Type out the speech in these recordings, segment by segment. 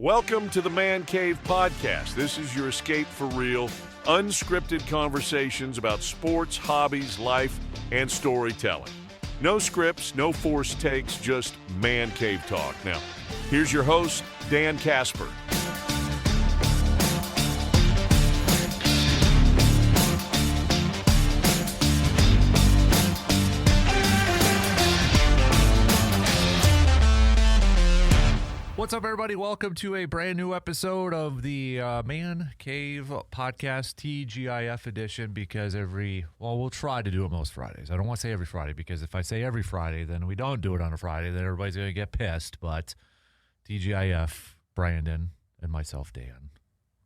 Welcome to the Man Cave Podcast. This is your escape for real, unscripted conversations about sports, hobbies, life, and storytelling. No scripts, no forced takes, just Man Cave talk. Now, here's your host, Dan Casper. What's up, everybody? Welcome to a brand new episode of the Man Cave Podcast TGIF edition, because we'll try to do it most Fridays. I don't want to say every Friday, because if I say every Friday, then we don't do it on a Friday, then everybody's going to get pissed. But TGIF, Brandon, and myself, Dan.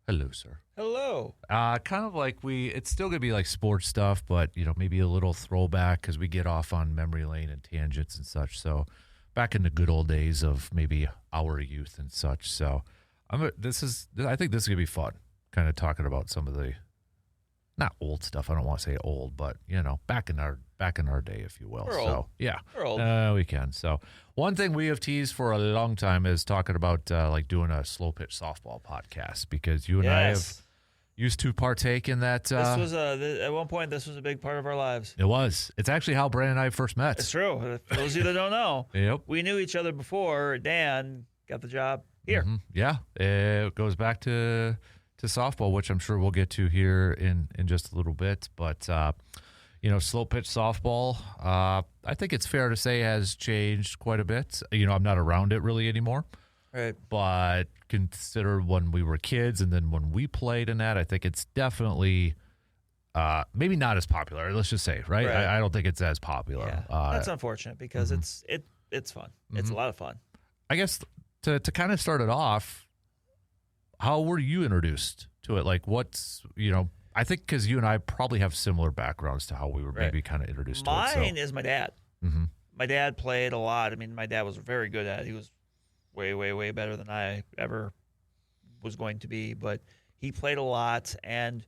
Hello, sir. Hello. Kind of like it's still going to be like sports stuff, but, maybe a little throwback because we get off on memory lane and tangents and such. So back in the good old days of maybe our youth and such. So I think this is gonna be fun, kind of talking about some of the not old stuff. I don't want to say old, but back in our day, if you will. We're so old. yeah, we're old. We can. So one thing we have teased for a long time is talking about like doing a Slowpitch softball podcast, because you and I have used to partake in that. This was at one point. This was a big part of our lives. It was. It's actually how Brandon and I first met. It's true. For those of you that don't know, Yep. We knew each other before Dan got the job here. Mm-hmm. Yeah, it goes back to softball, which I'm sure we'll get to here in just a little bit. But Slowpitch softball, I think it's fair to say has changed quite a bit. I'm not around it really anymore. Right. But consider when we were kids and then when we played in that, I think it's definitely maybe not as popular. Let's just say, right? I don't think it's as popular. Yeah. That's unfortunate, because mm-hmm. it's fun. Mm-hmm. It's a lot of fun. I guess to kind of start it off, how were you introduced to it? Like, I think because you and I probably have similar backgrounds to how we were maybe kind of introduced to it. Mine is my dad. Mm-hmm. My dad played a lot. I mean, my dad was very good at it. He was way, way, way better than I ever was going to be. But he played a lot. And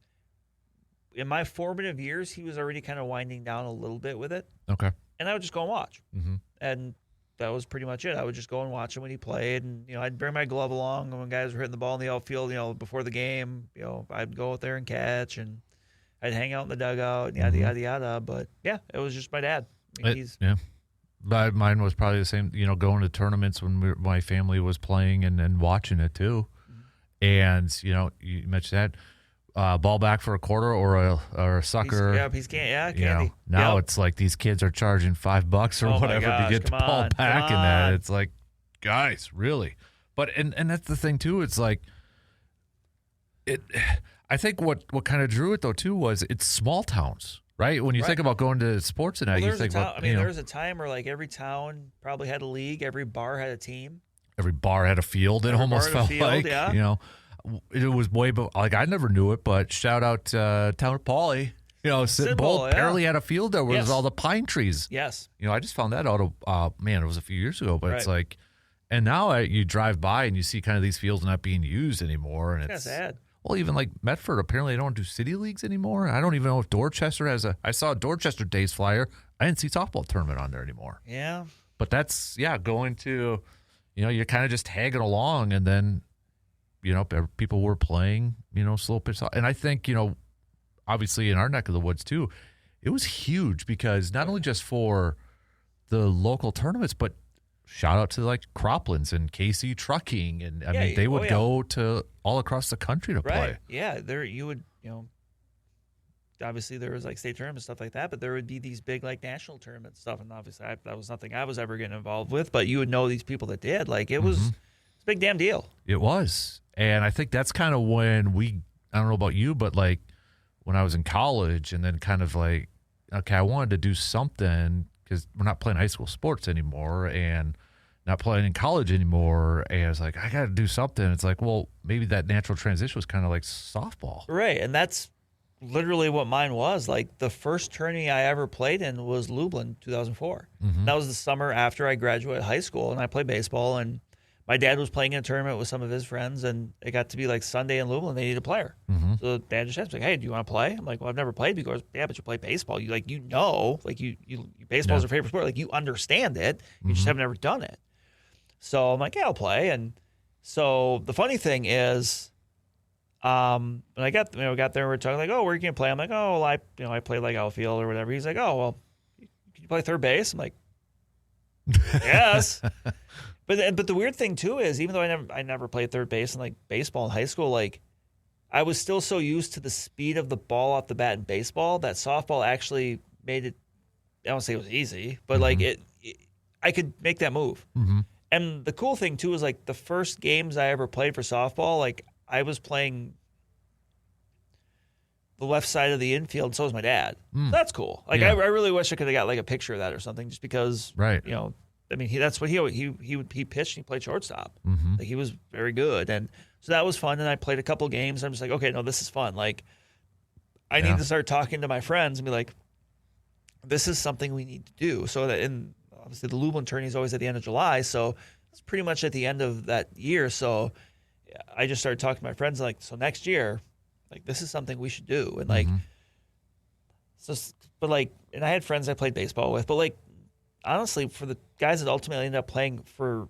in my formative years, he was already kind of winding down a little bit with it. Okay. And I would just go and watch. Mm-hmm. And that was pretty much it. I would just go and watch him when he played. And, I'd bring my glove along when guys were hitting the ball in the outfield, before the game. I'd go out there and catch. And I'd hang out in the dugout and yada, yada, yada. But, yeah, it was just my dad. Yeah. But mine was probably the same, going to tournaments when my family was playing and watching it too. Mm-hmm. And, you mentioned that, ball back for a quarter or a sucker. Candy. Now it's like these kids are charging $5 or whatever to get the ball back. And that it's like, guys, really? But, and that's the thing too. It's like, I think what kind of drew it though too was it's small towns. Right? When you think about going to sports and that, you think about, there was a time where like every town probably had a league, every bar had a team. Every bar had a field, it almost felt like. Yeah. It was way, like I never knew it, but shout out Town of Pauley. Sid Bolt apparently had a field there where there's all the pine trees. Yes. I just found that out of, it was a few years ago, but it's like, and now you drive by and you see kind of these fields not being used anymore. And it's sad. Well, even like Medford, apparently they don't do city leagues anymore. I don't even know if Dorchester has I saw a Dorchester Days flyer. I didn't see softball tournament on there anymore. Yeah. But that's, going to, you're kind of just tagging along, and then, people were playing, Slowpitch. And I think, obviously in our neck of the woods too, it was huge, because not only just for the local tournaments, but shout out to like Croplands and KC Trucking, and they would go to all across the country to play. Yeah, there you would, obviously there was like state tournaments, stuff like that, but there would be these big like national tournament stuff, and obviously that was nothing I was ever getting involved with, but you would know these people that did. Like it was it's a big damn deal. It was, and I think that's kind of when I don't know about you, but like when I was in college, and then kind of like, okay, I wanted to do something, because we're not playing high school sports anymore and not playing in college anymore. And it's like, I got to do something. It's like, well, maybe that natural transition was kind of like softball. Right. And that's literally what mine was. Like the first tourney I ever played in was Lublin 2004. Mm-hmm. That was the summer after I graduated high school, and I played baseball, and my dad was playing in a tournament with some of his friends, and it got to be like Sunday in Lublin. They needed a player. Mm-hmm. So dad just asked me, hey, do you want to play? I'm like, well, I've never played before. Yeah, but you play baseball. You baseball's your favorite sport. Like you understand it. You just haven't ever done it. So I'm like, yeah, I'll play. And So the funny thing is, when I got there, we were talking like, oh, where are you gonna play? I'm like, oh, well, I played like outfield or whatever. He's like, oh, well, can you play third base? I'm like, yes. But the weird thing too is, even though I never played third base in like baseball in high school, like I was still so used to the speed of the ball off the bat in baseball that softball actually made it. I don't say it was easy, but like I could make that move. Mm-hmm. And the cool thing too is like the first games I ever played for softball, like I was playing the left side of the infield, and so was my dad. So that's cool. Like I really wish I could have got like a picture of that or something, just because, right? You know, I mean, that's what he pitched. And he played shortstop. Mm-hmm. Like he was very good, and so that was fun. And I played a couple games. I'm just like, okay, no, this is fun. Like I need to start talking to my friends and be like, this is something we need to do. So that obviously the Lublin tourney is always at the end of July, so it's pretty much at the end of that year. So I just started talking to my friends like, so next year, like this is something we should do. And like, but like, and I had friends I played baseball with, but like, honestly, for the guys that ultimately ended up playing for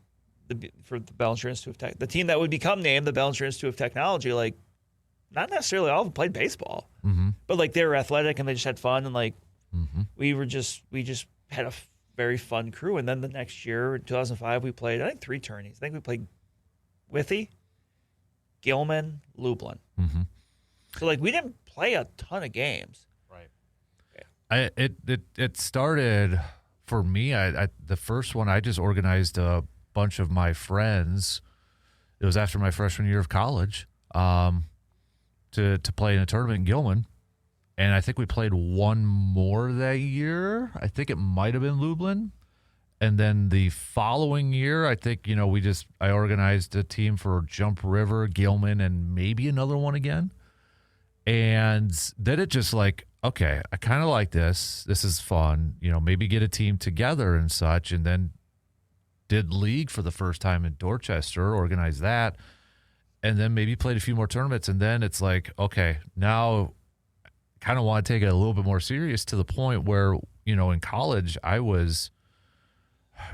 the Bellinger Institute of Tech, the team that would become named the Bellinger Institute of Technology, like not necessarily all of them played baseball, but like they were athletic and they just had fun. And like, we just had a very fun crew. And then the next year in 2005, we played, I think 3 tourneys. I think we played Withy, Gilman, Lublin. So like we didn't play a ton of games. Right. It started for me. I the first one I just organized a bunch of my friends. It was after my freshman year of college, to play in a tournament in Gilman. And I think we played one more that year. I think it might have been Lublin. And then the following year, I think, I organized a team for Jump River, Gilman, and maybe another one again. And then it just like, okay, I kind of like this. This is fun. Maybe get a team together and such. And then did league for the first time in Dorchester, organized that. And then maybe played a few more tournaments. And then it's like, okay, now kind of want to take it a little bit more serious, to the point where, in college, I was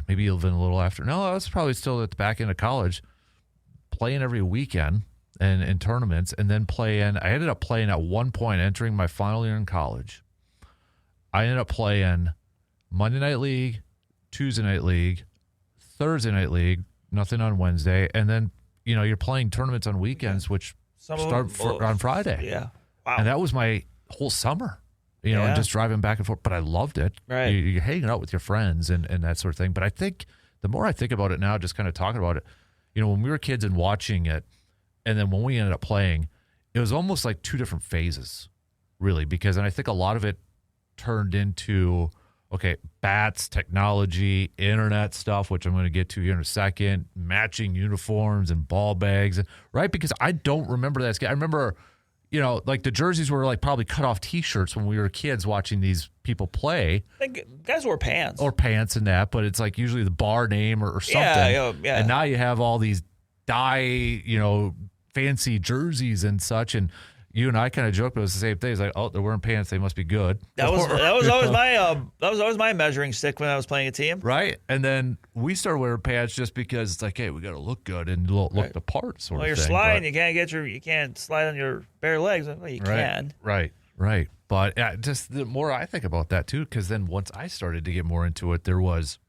maybe even a little after. No, I was probably still at the back end of college, playing every weekend and in tournaments, and then I ended up playing at one point, entering my final year in college. I ended up playing Monday Night League, Tuesday Night League, Thursday Night League, nothing on Wednesday. And then, you're playing tournaments on weekends, which start on Friday. Yeah. Wow. And that was my whole summer, and just driving back and forth. But I loved it. Right. You're hanging out with your friends and that sort of thing. But I think the more I think about it now, just kind of talking about it, when we were kids and watching it, and then when we ended up playing, it was almost like 2 different phases, really, because I think a lot of it turned into, okay, bats, technology, internet stuff, which I'm going to get to here in a second, matching uniforms and ball bags, right? Because I don't remember that. I remember, like the jerseys were like probably cut off T-shirts when we were kids watching these people play. Like guys wore pants. Or pants and that, but it's like usually the bar name or something. Yeah. And now you have all these dye, fancy jerseys and such. And you and I kind of joke, but it was the same thing. It's like, oh, they're wearing pants, they must be good. That was always my measuring stick when I was playing a team. Right. And then we started wearing pants just because it's like, hey, we got to look good and look the part sort of thing. Well, you're sliding, you can't slide on your bare legs. Well, you can. Right. But just the more I think about that too, because then once I started to get more into it, there was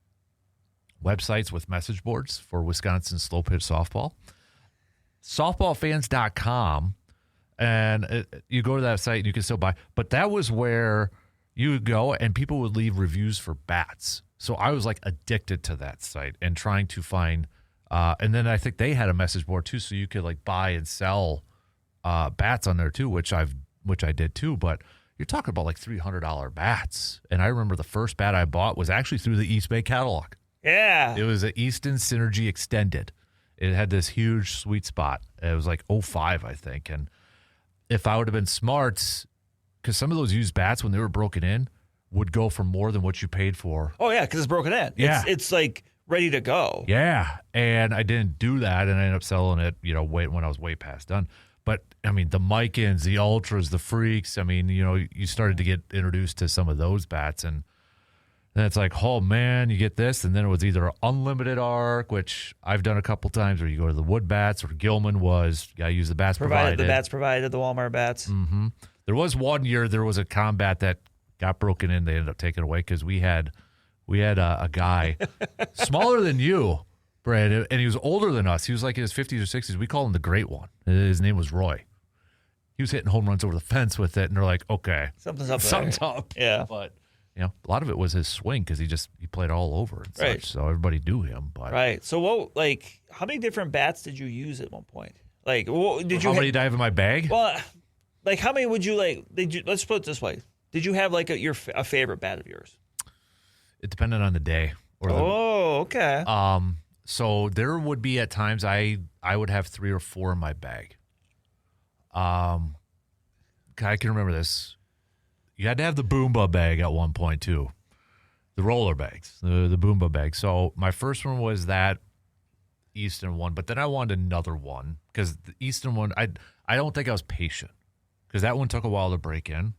websites with message boards for Wisconsin Slowpitch softball. Softballfans.com. And you go to that site and you can still buy. But that was where you would go and people would leave reviews for bats. So I was like addicted to that site and trying to find. And then I think they had a message board too, so you could like buy and sell bats on there too, which I did too. But you're talking about like $300 bats. And I remember the first bat I bought was actually through the East Bay catalog. Yeah. It was an Easton Synergy Extended. It had this huge sweet spot. It was like 05, I think. And if I would have been smart, because some of those used bats, when they were broken in, would go for more than what you paid for. Oh, yeah, because it's broken in. Yeah. It's like ready to go. Yeah, and I didn't do that, and I ended up selling it, when I was way past done. But, I mean, the Micans, the Ultras, the Freaks, I mean, you started to get introduced to some of those bats, and Then it's like, oh man, you get this, and then it was either an unlimited arc, which I've done a couple times, where you go to the wood bats, or Gilman was, you got to use the bats provided. The bats provided, the Walmart bats. Mm-hmm. There was one year there was a combat that got broken in. They ended up taking it away because we had a guy smaller than you, Brad, and he was older than us. He was like in his 50s or 60s. We call him the Great One. His name was Roy. He was hitting home runs over the fence with it, and they're like, okay, something's up. Something's up. Yeah, but a lot of it was his swing because he played all over and such. So everybody knew him. But right. So how many different bats did you use at one point? Like, how many did I have in my bag? Well, like how many would you like? Let's put it this way. Did you have like a favorite bat of yours? It depended on the day. Okay. So there would be at times I would have 3 or 4 in my bag. I can remember this. You had to have the Boomba bag at one point too. The roller bags, the Boomba bag. So my first one was that Easton one, but then I wanted another one because the Easton one, I don't think I was patient because that one took a while to break in.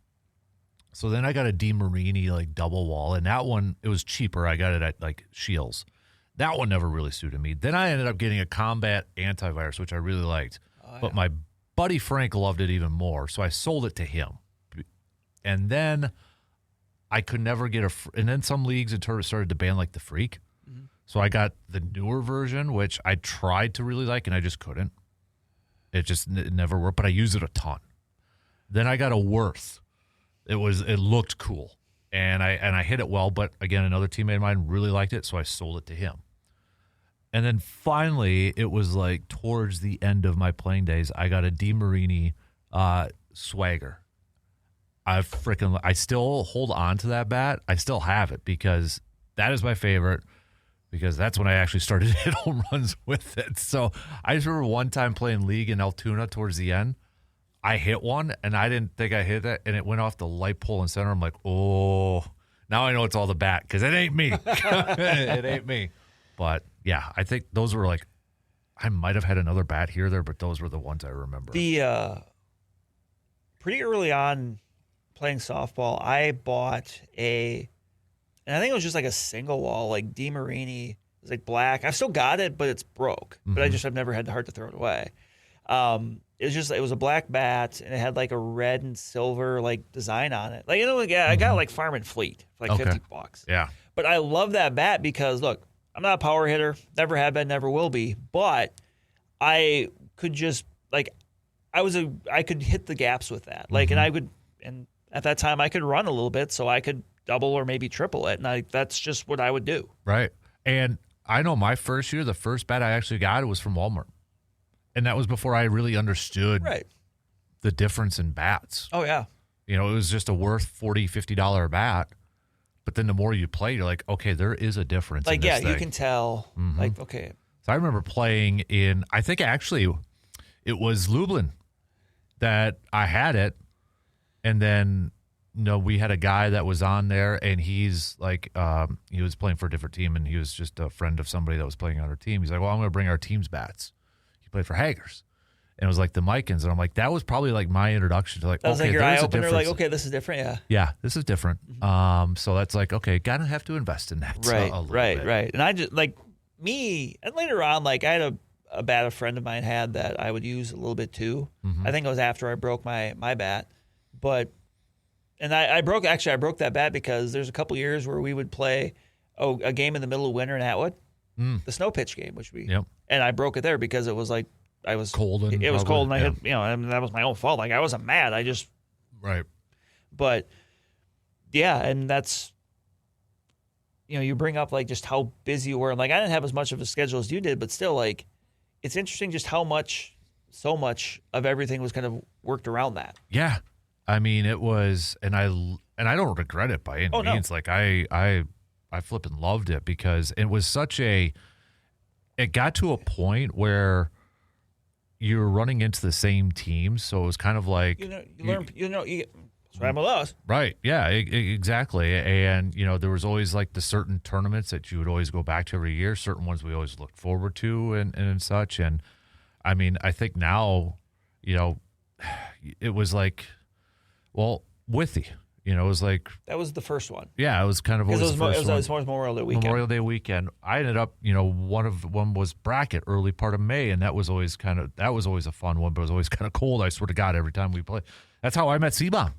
So then I got a DeMarini like double wall, and that one, it was cheaper. I got it at like Shields. That one never really suited me. Then I ended up getting a Combat Antivirus, which I really liked. But my buddy Frank loved it even more, so I sold it to him. And then I could never get and then some leagues and tournaments started to ban like the Freak. Mm-hmm. So I got the newer version, which I tried to really like, and I just couldn't. It never worked, but I used it a ton. Then I got a Worth. It looked cool, and I hit it well. But again, another teammate of mine really liked it, so I sold it to him. And then finally, it was like towards the end of my playing days, I got a DeMarini Swagger. I still hold on to that bat. I still have it because that is my favorite, because that's when I actually started to hit home runs with it. So I just remember one time playing League in Altoona towards the end. I hit one, and I didn't think I hit it, and it went off the light pole in center. I'm like, oh, now I know it's all the bat because it ain't me. It ain't me. But, yeah, I think those were like, I might have had another bat here or there, but those were the ones I remember. Pretty early on playing softball, I bought and I think it was just like a single wall, like DeMarini. It was like black. I've still got it, but it's broke. Mm-hmm. But I've never had the heart to throw it away. It was a black bat, and it had like a red and silver like design on it. Like, I got like Farm and Fleet for like $50. Yeah. But I love that bat because look, I'm not a power hitter, never have been, never will be. But I could just like, I could hit the gaps with that. Like, and at that time I could run a little bit, so I could double or maybe triple it, and that's just what I would do. Right. And I know my first year, the first bat I actually got, it was from Walmart. And that was before I really understood the difference in bats. Oh, yeah. It was just a worth $40, $50 bat. But then the more you play, you're like, okay, there is a difference. Like, in this thing. You can tell. Mm-hmm. Like, okay. So I remember playing in, I think actually it was Lublin that I had it. And then, we had a guy that was on there, and he's like, he was playing for a different team, and he was just a friend of somebody that was playing on our team. He's like, well, I'm going to bring our team's bats. Played for Haggers, and it was like the Mikens, and I'm like, that was probably like my introduction to like, that was okay, like your there's eye a opener, difference. like, okay, this is different, yeah, this is different. Mm-hmm. So that's like, okay, gotta have to invest in that, right, a little bit. Right. And I just like me, and later on, like I had a bat a friend of mine had that I would use a little bit too. Mm-hmm. I think it was after I broke my bat, and I broke that bat because there's a couple years where we would play a game in the middle of winter in Atwood. The Slowpitch game, and I broke it there because it was like I was cold, and it was cold, and I hit, that was my own fault. Like I wasn't mad, I just but yeah, and that's you bring up like just how busy you were, and like I didn't have as much of a schedule as you did, but still like it's interesting just how so much of everything was kind of worked around that. Yeah, I mean it was, and I don't regret it by any means. Like I flipping loved it because it was it got to a point where you were running into the same teams. So it was kind of like, you learn, that's what happened with us. Right. Yeah, exactly. And, there was always like the certain tournaments that you would always go back to every year, certain ones we always looked forward to and such. And I mean, I think now, it was like, well, Withy. You know, it was like That was the first one. it was kind of always the first one. It was Memorial Day weekend. Memorial Day weekend. I ended up, one was bracket early part of May, and that was always a fun one, but it was always kind of cold. I swear to God, every time we played. That's how I met Seabom.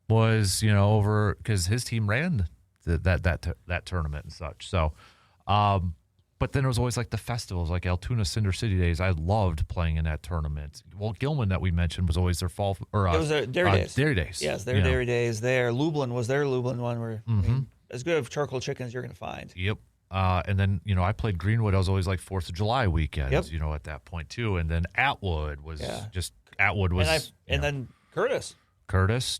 Was over because his team ran that tournament and such. So, but then it was always like the festivals, like Altoona Cinder City Days. I loved playing in that tournament. Well, Gilman that we mentioned was always their fall or it was their Dairy Days. Dairy Days. Yes, their Dairy Days there. Lublin was their Lublin one where I mean, as good of charcoal chicken as you're going to find. Yep. And then, I played Greenwood. I was always like 4th of July weekends, Yep. At that point too. And then Atwood was And then Curtis,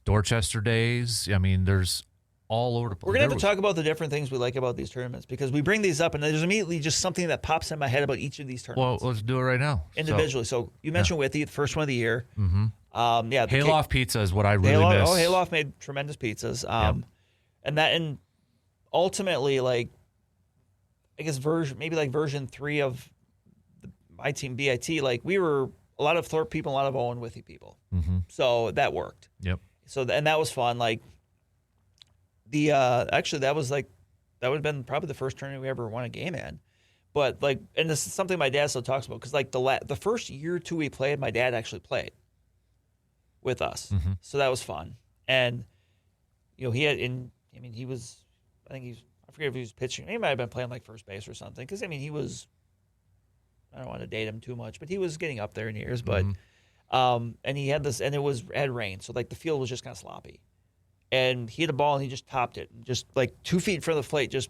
Dorchester Days. I mean, there's all over the place. We're going to have to talk about the different things we like about these tournaments because we bring these up and there's immediately just something that pops in my head about each of these tournaments. Well, let's do it right now. Individually. So you mentioned Withy, the first one of the year. Mm-hmm. Hayloft Pizza is what I really miss. Hayloft made tremendous pizzas. And ultimately, like, I guess version 3 of my team, BIT, like we were a lot of Thorpe people, a lot of Owen Withy people. Mm-hmm. So that worked. Yep. So, and that was fun. Like, actually, that would have been probably the first tournament we ever won a game in. But, like, and this is something my dad still talks about because, like, the first year or two we played, my dad actually played with us. Mm-hmm. So that was fun. And, he forget if he was pitching. He might have been playing, like, first base or something because, he was, I don't want to date him too much, but he was getting up there in years. But, and he had this, and it had rain. So, like, the field was just kind of sloppy. And he hit a ball and he just topped it, just like 2 feet in front of the plate, just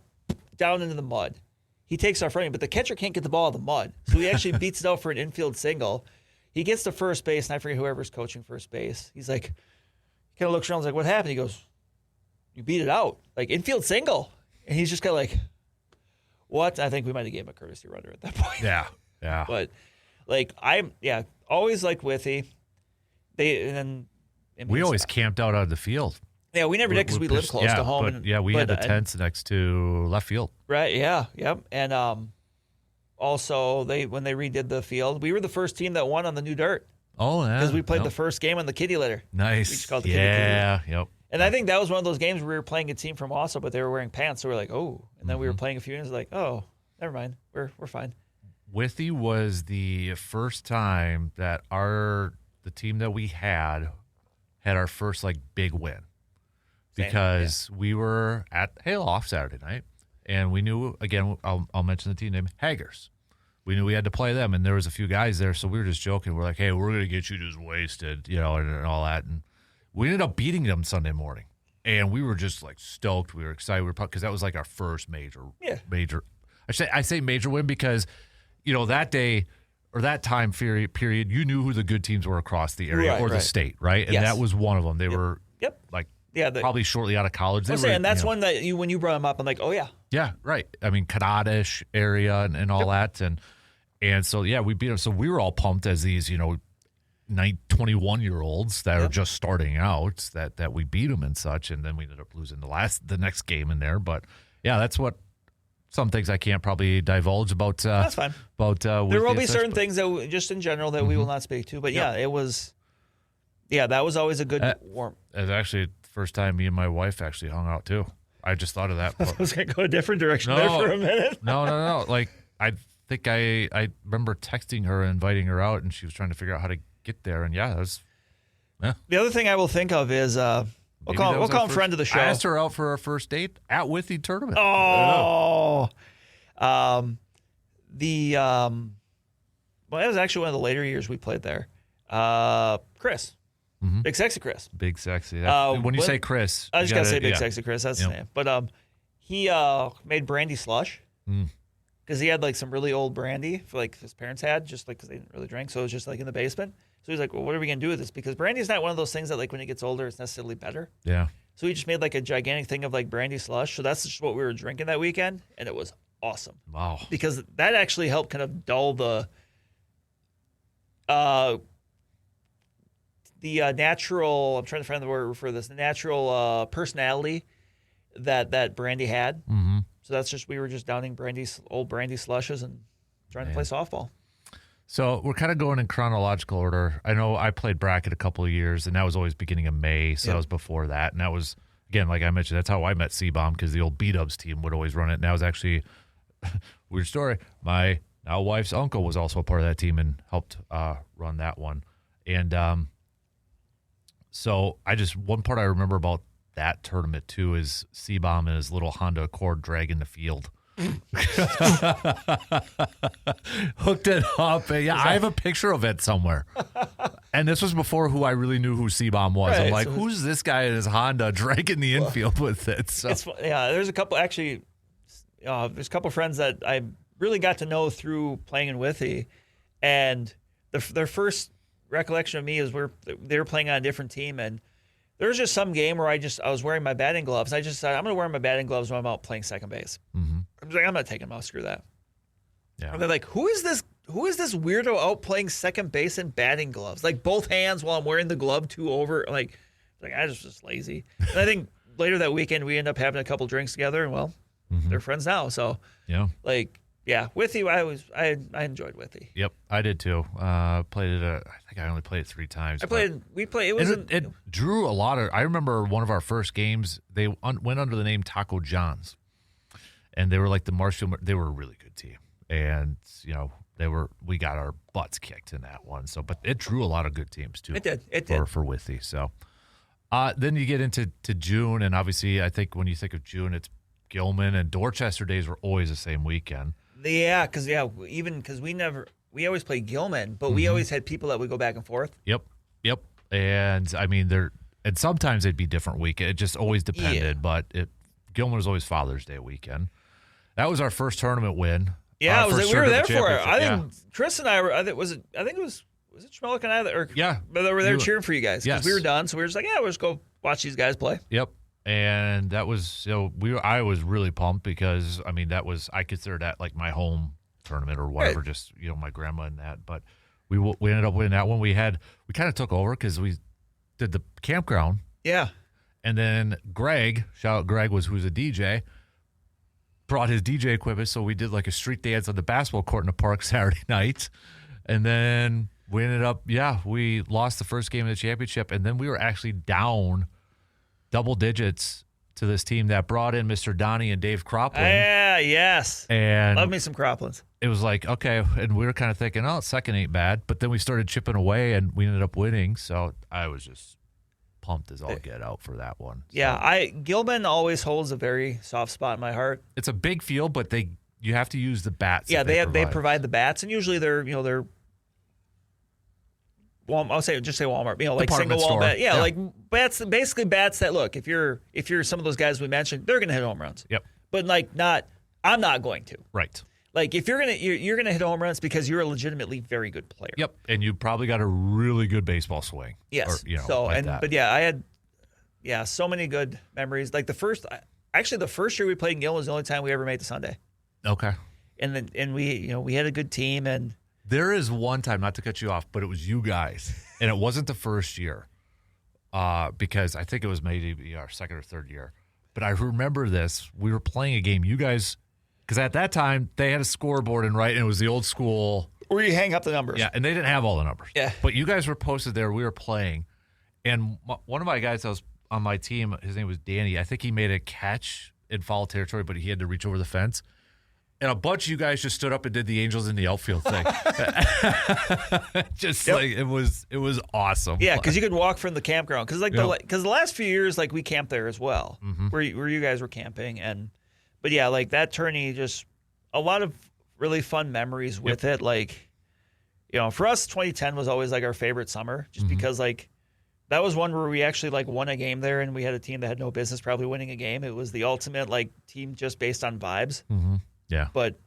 down into the mud. He takes off running, but the catcher can't get the ball out of the mud. So he actually beats it out for an infield single. He gets to first base, and I forget whoever's coaching first base. He's like, he kind of looks around, he's like, what happened? He goes, you beat it out. Like, infield single. And he's just kind of like, what? I think we might have gave him a courtesy runner at that point. Yeah. But, like, always liked Withy. We always camped out on the field. Yeah, we never did because we lived close to home. We had the tents next to left field. Right, yeah, yep. And also, when they redid the field, we were the first team that won on the new dirt. Oh, yeah. Because we played the first game on the kitty litter. Nice. We just called it the kitty litter. Yep. And I think that was one of those games where we were playing a team from Wausau, but they were wearing pants, so we were like, oh. And then we were playing a few innings, like, oh, never mind, we're fine. Withy was the first time that the team that we had our first, like, big win. Because we were at Hayloft Saturday night, and we knew, again, I'll mention the team name, Haggers. We knew we had to play them, and there was a few guys there, so we were just joking. We're like, hey, we're going to get you just wasted, and all that. And we ended up beating them Sunday morning, and we were just, like, stoked. We were excited because that was, like, our first major. I say major win because, that day or that time period, you knew who the good teams were across the area or the state, right? And that was one of them. They were, like, probably shortly out of college. And that's one that when you brought them up, I'm like, oh, yeah. Yeah, right. I mean, Kadadish area and all that. And so, we beat them. So we were all pumped as these, 21-year-olds that are just starting out that we beat them and such. And then we ended up losing the next game in there. But, that's what some things I can't probably divulge about. That's fine. There will be certain things that just in general that we will not speak to. But, it was – that was always a good warm. It was actually – first time me and my wife actually hung out too. I just thought of that. I was going to go a different direction there for a minute. No. Like, I think I remember texting her and inviting her out, and she was trying to figure out how to get there. And that was. Yeah. The other thing I will think of is we'll call him friend of the show. I asked her out for our first date at Withy tournament. Oh, well, that was actually one of the later years we played there. Chris. Mm-hmm. Big Sexy Chris. Big Sexy. When you say Chris, I just got to say Big Sexy Chris. That's his name. But he made brandy slush because he had like some really old brandy for like his parents had, just like because they didn't really drink. So it was just like in the basement. So he's like, well, what are we going to do with this? Because brandy is not one of those things that like when it gets older, it's necessarily better. Yeah. So he just made like a gigantic thing of like brandy slush. So that's just what we were drinking that weekend. And it was awesome. Wow. Because that actually helped kind of dull the natural, I'm trying to find the word for this, the natural personality that brandy had. Mm-hmm. So that's just, we were just downing old brandy slushes and trying to play softball. So we're kind of going in chronological order. I know I played bracket a couple of years, and that was always beginning of May, so that was before that. And that was again, like I mentioned, that's how I met C-Bomb, because the old B-Dubs team would always run it. And that was actually, weird story, my now wife's uncle was also a part of that team and helped run that one. And so one part I remember about that tournament too is C-Bomb and his little Honda Accord dragging the field. Hooked it up. Yeah, I have a picture of it somewhere. And this was before I really knew who C-Bomb was. Right, I'm like, so who's this guy in his Honda dragging the infield with it? So. There's a couple actually. There's a couple friends that I really got to know through playing in Withy, and their first recollection of me is they were playing on a different team, and there was just some game where I was wearing my batting gloves. I just said, I'm going to wear my batting gloves when I'm out playing second base. Mm-hmm. I was like, I'm not taking them off. Screw that. Yeah. And they're like, who is this weirdo out playing second base in batting gloves? Like both hands while I'm wearing the glove two over. Like I was just lazy. And I think later that weekend we ended up having a couple drinks together, and they're friends now. So yeah, Withy, I enjoyed Withy. Yep, I did too. Played it. I think I only played it 3 times. It drew a lot of. I remember one of our first games. They went under the name Taco John's, and they were like the Marshall. They were a really good team, and we got our butts kicked in that one. So, but it drew a lot of good teams too. It did for Withy. So, then you get into June, and obviously, I think when you think of June, it's Gilman and Dorchester days were always the same weekend. Yeah, because we always played Gilman, but we always had people that would go back and forth. Yep. And I mean, and sometimes it'd be different weekend. It just always depended, but Gilman was always Father's Day weekend. That was our first tournament win. Yeah, we were there for it. I think Chris and I were. I think it was it Schmelik and I that they were there cheering for you guys because we were done. So we were just like, we'll just go watch these guys play. Yep. And that was I was really pumped because I consider that like my home tournament or whatever, right. Just my grandma and that. But we ended up winning that one. We kind of took over because we did the campground. Yeah. And then Greg, shout out Greg, who's a DJ, brought his DJ equipment, so we did like a street dance on the basketball court in the park Saturday night. And then we ended up we lost the first game of the championship, and then we were actually down double digits to this team that brought in Mr. Donnie and Dave Croplin. Yeah, yes. And love me some Croplins. It was like, okay, and we were kind of thinking, second ain't bad. But then we started chipping away, and we ended up winning. So I was just pumped as all get out for that one. So. Yeah, Gilman always holds a very soft spot in my heart. It's a big field, but you have to use the bats. Yeah, they provide the bats, and usually they're I'll say Walmart, like single wall bat. Yeah, like bats, basically bats that look, if you're some of those guys we mentioned, they're gonna hit home runs. Yep. But I'm not going to. Right. Like if you're gonna hit home runs because you're a legitimately very good player. Yep. And you probably got a really good baseball swing. Yes. Or, but yeah, I had so many good memories. Like the first year we played in Gilman was the only time we ever made the Sunday. Okay. And we had a good team. And there is one time, not to cut you off, but it was you guys, and it wasn't the first year, because I think it was maybe our second or third year. But I remember this. We were playing a game. You guys, because at that time they had a scoreboard and it was the old school where you hang up the numbers. Yeah, and they didn't have all the numbers. Yeah. But you guys were posted there. We were playing, and one of my guys that was on my team, his name was Danny. I think he made a catch in foul territory, but he had to reach over the fence. And a bunch of you guys just stood up and did the Angels in the outfield thing. Like it was awesome. Yeah, because you could walk from the campground. Because the last few years, we camped there as well, where you guys were camping. But yeah, like that tourney, just a lot of really fun memories with it. Like, for us, 2010 was always like our favorite summer, just because that was one where we actually won a game there, and we had a team that had no business probably winning a game. It was the ultimate team just based on vibes. Mm-hmm. Yeah. But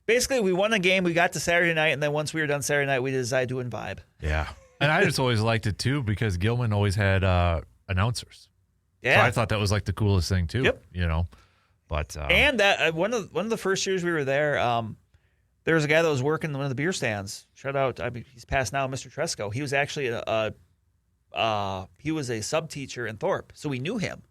basically, we won a game. We got to Saturday night, and then once we were done Saturday night, we decided to vibe. Yeah. And I just always liked it, too, because Gilman always had announcers. Yeah. So I thought that was the coolest thing, too. Yep. But and that one of the first years we were there, there was a guy that was working in one of the beer stands. Shout out. He's passed now, Mr. Tresco. He was actually he was a sub teacher in Thorpe, so we knew him.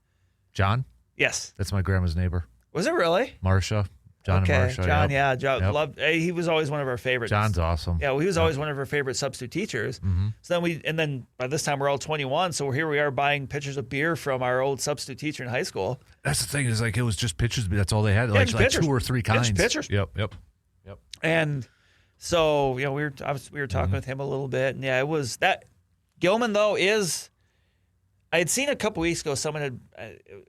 John? Yes. That's my grandma's neighbor. Was it really? Marcia. John and Marcia. John, yep. John Yep. loved. He was always one of our favorites. John's awesome. Yeah, well, he was always one of our favorite substitute teachers. Mm-hmm. So then by this time we're all 21. So here we are buying pitchers of beer from our old substitute teacher in high school. That's the thing is like it was just pitchers. That's all they had. Yeah, Like just pitchers. 2 or 3 kinds. Pitchers. Yep. And so we were talking with him a little bit, and it was that Gilman though is. I had seen a couple weeks ago someone had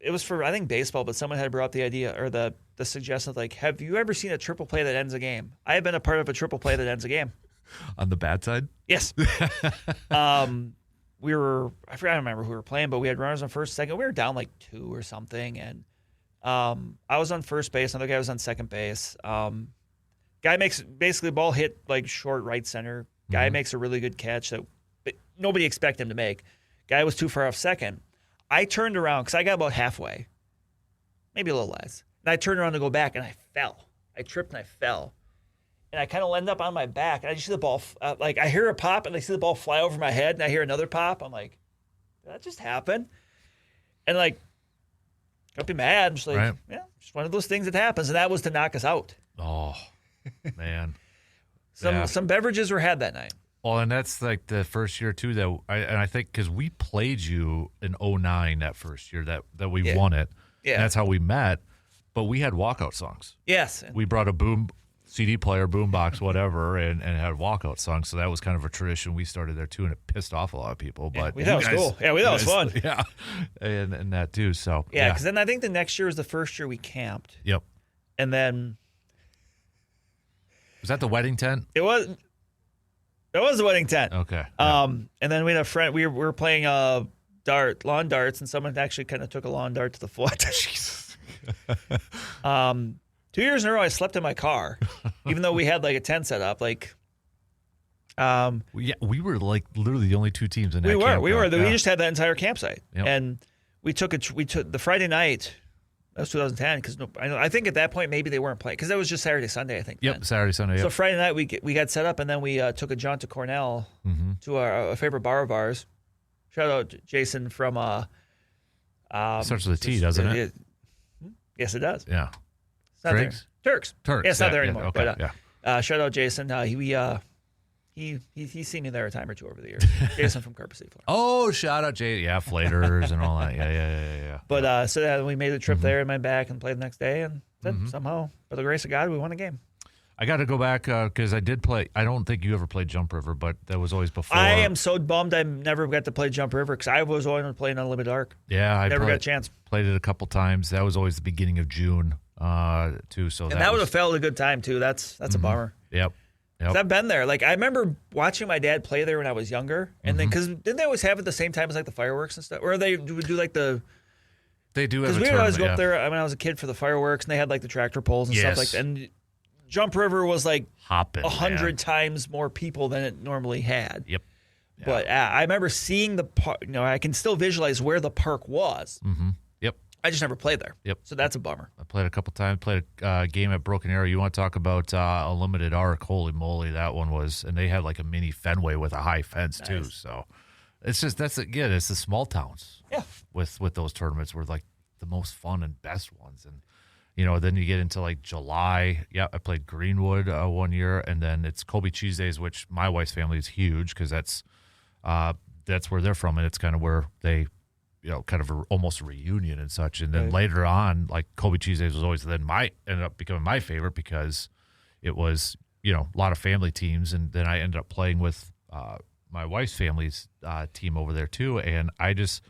it was for I think baseball, but someone had brought up the idea or the suggestion of like, have you ever seen a triple play that ends a game? I have been a part of a triple play that ends a game. On the bad side? Yes. I don't remember who we were playing, but we had runners on first, second. We were down like 2 or something, and I was on first base. Another guy was on second base. Guy makes basically ball hit like short right center. Guy makes a really good catch that nobody expected him to make. Guy was too far off second. I turned around because I got about halfway, maybe a little less. And I turned around to go back, and I fell. I tripped and I fell. And I kind of landed up on my back, and I just see the ball, I hear a pop, and I see the ball fly over my head, and I hear another pop. I'm like, did that just happen? And like, don't be mad. I'm just like, right. Yeah, just one of those things that happens. And that was to knock us out. Oh, man. Some beverages were had that night. Well, and that's like the first year too that I think because we played you in 2009 that first year that we won it. Yeah, and that's how we met. But we had walkout songs. Yes, we brought a CD player, boombox, whatever, and had walkout songs. So that was kind of a tradition we started there too, and it pissed off a lot of people. But we thought it was cool. Yeah, we thought it was fun. Yeah, and that too. So yeah, because then I think the next year was the first year we camped. Yep. And then was that the wedding tent? It was. That was the wedding tent. Okay. Yeah. And then we had a friend. We were playing lawn darts, and someone actually kind of took a lawn dart to the foot. Jesus. 2 years in a row, I slept in my car, even though we had like a tent set up. Like, we were like literally the only 2 teams in that. We were. Yeah. We just had that entire campsite, yep. and we took the Friday night. That was 2010 because I think at that point maybe they weren't playing because that was just Saturday, Sunday, I think. Yep, then. Saturday, Sunday. Yep. So Friday night we got set up and then we took a jaunt to Cornell to a favorite bar of ours. Shout out Jason from. Starts with a T, doesn't it? Yes, it does. Yeah. It's not there. Turks. Yeah, it's not there anymore. Okay. But shout out Jason. He's seen me there a time or two over the years. Jason from Carpet City, Florida. Oh, shout out Jay. Yeah, Flaters and all that. Yeah. But so we made the trip there and went back and played the next day, and then somehow, by the grace of God, we won a game. I got to go back because I did play. I don't think you ever played Jump River, but that was always before. I am so bummed I never got to play Jump River because I was always playing Unlimited Arc. Yeah, I never got a chance. Played it a couple times. That was always the beginning of June too. So that would have felt a good time too. That's a bummer. Yep. I've been there. Like I remember watching my dad play there when I was younger, and then because didn't they always have it at the same time as like the fireworks and stuff, or they would do like the. They do because we would always go up there when I was a kid for the fireworks, and they had like the tractor poles and stuff like that. And Jump River was like 100 times more people than it normally had. Yep. Yeah. But I remember seeing the park. I can still visualize where the park was. Mm-hmm. Yep. I just never played there. Yep. So that's a bummer. I played a couple times. Played a game at Broken Arrow. You want to talk about Unlimited Arc? Holy moly, that one was. And they had like a mini Fenway with a high fence too. So it's just it's the small towns. Yeah. With those tournaments were like the most fun and best ones. And then you get into like July. Yeah, I played Greenwood 1 year, and then it's Kobe Cheese Days, which my wife's family is huge because that's where they're from, and it's kind of where they. Kind of almost a reunion and such. And then later on, like Kobe Cheese Days was always ended up becoming my favorite because it was, a lot of family teams. And then I ended up playing with my wife's family's team over there too. And this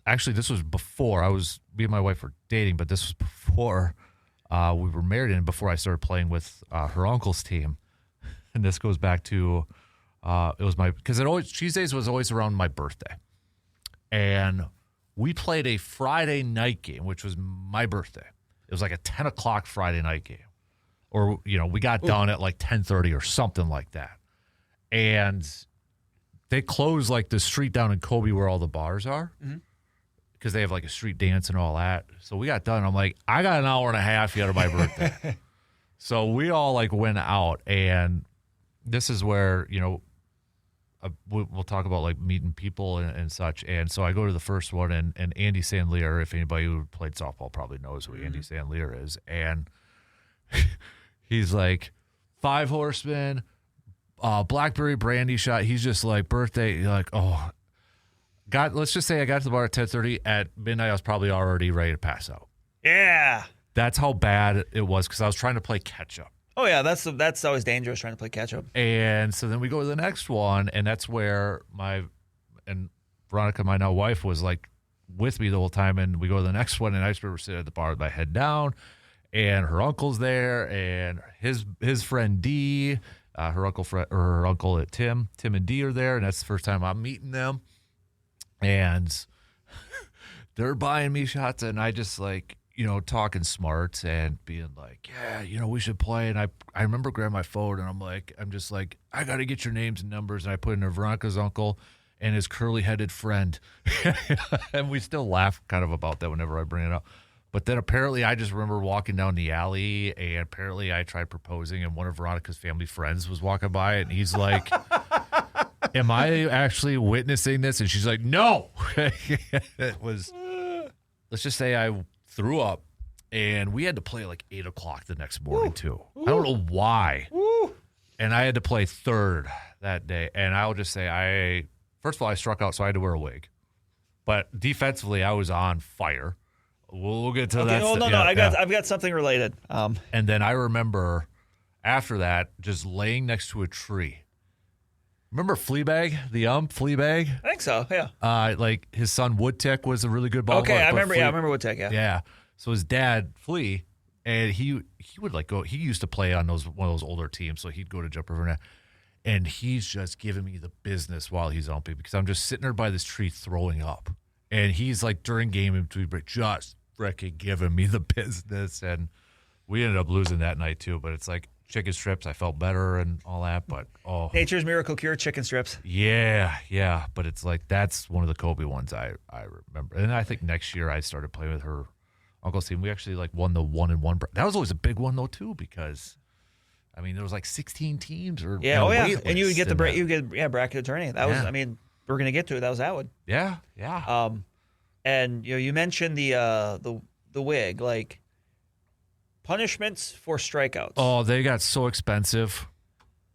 was before me and my wife were dating, but this was before we were married and before I started playing with her uncle's team. And this goes back to, Cheese Days was always around my birthday. And we played a Friday night game, which was my birthday. It was like a 10 o'clock Friday night game. Or, we got done at like 10:30 or something like that. And they closed like the street down in Kobe where all the bars are. Because they have like a street dance and all that. So we got done. I'm like, I got an hour and a half yet of my birthday. So we all like went out. And this is where, we'll talk about like meeting people and such. And so I go to the first one, and Andy Sandlear, if anybody who played softball probably knows who Andy Sandlear is. And he's like 5 Horsemen, blackberry brandy shot. He's just like birthday, like, oh, God, let's just say I got to the bar at 10:30. At midnight, I was probably already ready to pass out. Yeah. That's how bad it was because I was trying to play catch up. Oh, yeah, that's always dangerous, trying to play catch up. And so then we go to the next one, and that's where Veronica, my now wife, was like with me the whole time. And we go to the next one, and I just remember sitting at the bar with my head down, and her uncle's there, and his friend D, her uncle at Tim and D are there, and that's the first time I'm meeting them. And they're buying me shots, and I just like, talking smart and being like, yeah, we should play. And I remember grabbing my phone, and I'm just like, I got to get your names and numbers. And I put in Veronica's uncle and his curly-headed friend. And we still laugh kind of about that whenever I bring it up. But then apparently I just remember walking down the alley, and apparently I tried proposing, and one of Veronica's family friends was walking by, and he's like, am I actually witnessing this? And she's like, no. It was, let's just say I threw up, and we had to play like 8 o'clock the next morning too. I don't know why. And I had to play third that day. And I'll just say first of all, I struck out, so I had to wear a wig. But defensively, I was on fire. We'll get to that. I've got something related. And then I remember after that, just laying next to a tree. Remember Fleabag, Fleabag? I think so, yeah. Like his son Woodtick was a really good ball. Okay, I remember Woodtick, yeah. Yeah. So his dad, Flea, and he would like go. He used to play on one of those older teams, so he'd go to Jump River Net, and he's just giving me the business while he's umping because I'm just sitting there by this tree throwing up, and he's like during game in between break just freaking giving me the business, and we ended up losing that night too. But it's like chicken strips, I felt better and all that, but Nature's Miracle Cure chicken strips. Yeah. But it's like that's one of the Kobe ones I remember, and I think next year I started playing with her uncle's team. We actually like won the 1-1. That was always a big one though too, because I mean there was like 16 teams or and you would get bracket attorney. That was I mean we're gonna get to it. That was that one. Yeah. And you mentioned the wig, like punishments for strikeouts. Oh, they got so expensive.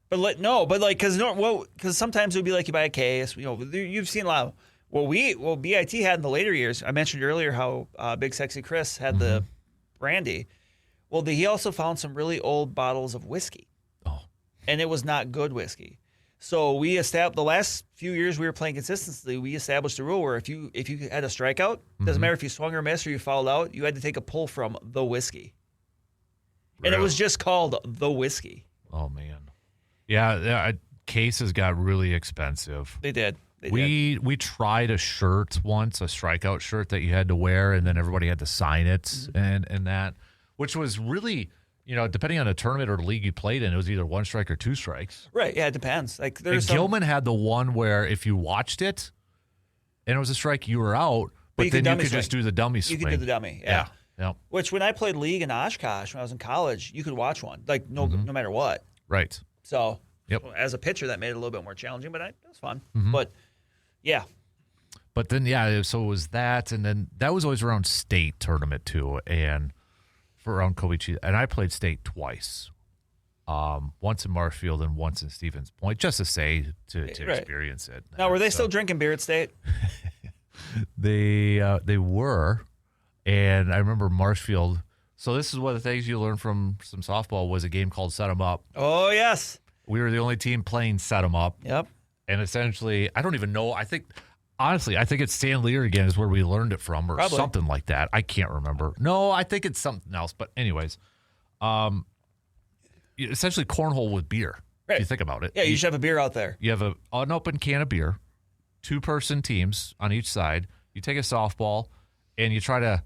But because sometimes it would be like you buy a case. You've seen a lot. BIT had in the later years. I mentioned earlier how Big Sexy Chris had the brandy. Well, he also found some really old bottles of whiskey. Oh, and it was not good whiskey. So we established the last few years we were playing consistently. We established a rule where if you had a strikeout, doesn't matter if you swung or missed or you fouled out, you had to take a pull from the whiskey. And it was just called the whiskey. Oh man, yeah. Cases got really expensive. They did. We tried a shirt once, a strikeout shirt that you had to wear, and then everybody had to sign it, and that, which was really, depending on the tournament or the league you played in, it was either 1 strike or 2 strikes. Right. Yeah, it depends. Like Gilman had the one where if you watched it, and it was a strike, you were out, but then you could just do the dummy swing. You could do the dummy. Yeah. Yep. Which when I played league in Oshkosh when I was in college, you could watch one, like no matter what. Right. So as a pitcher, that made it a little bit more challenging, but it was fun. But yeah. But then so it was that, and then that was always around state tournament too, and for around Kobe Cheese, and I played state twice, once in Marshfield and once in Stevens Point, just to say to experience it. Now, were they still drinking beer at state? They were. And I remember Marshfield. So this is one of the things you learned from some softball was a game called Set 'em Up. Oh, yes. We were the only team playing Set 'em Up. Yep. And essentially, I don't even know. I think it's Stan Lear again is where we learned it from or something like that. I can't remember. No, I think it's something else. But anyways, essentially cornhole with beer. Right. If you think about it. Yeah, you should have a beer out there. You have an unopened can of beer, 2-person teams on each side. You take a softball, and you try to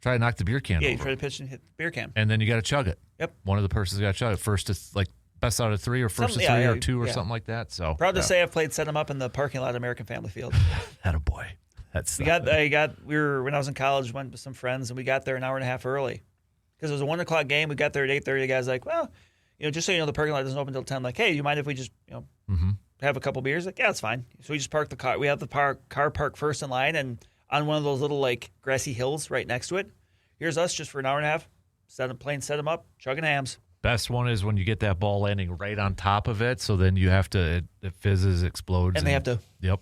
knock the beer can over. Yeah, you try to pitch and hit the beer can. And then you got to chug it. Yep. One of the persons got to chug it. First to, like, best out of 3 or first to 3 or 2 or something like that. So proud to say I've played Set 'em Up in the parking lot of American Family Field. Attaboy. When I was in college, went with some friends, and we got there an hour and a half early. Because it was a 1 o'clock game. We got there at 8:30. The guy's like, well, just so you know, the parking lot doesn't open until 10. Like, hey, you mind if we just, have a couple beers? Like, yeah, it's fine. So we just parked the car. We have the car parked first in line, and on one of those little, like, grassy hills right next to it. Here's us just for an hour and a half. set them up, chugging hams. Best one is when you get that ball landing right on top of it, so then you have to it fizzes, explodes, And they have to. Yep.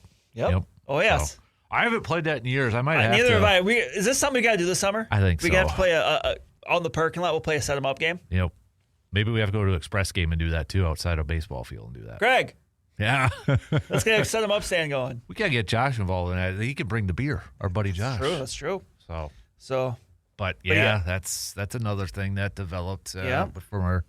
Oh yes. So, I haven't played that in years. I might have Neither to. have I. Is this something we got to do this summer? I think we so. got to play on the parking lot. We'll play a set 'em up game. Yep. Maybe we have to go to an express game and do that too outside a baseball field and do that. Greg, Yeah. let's get a set 'em up stand going. We gotta get Josh involved in that. He can bring the beer. Our buddy Josh. That's true. So. But yeah, that's another thing that developed from our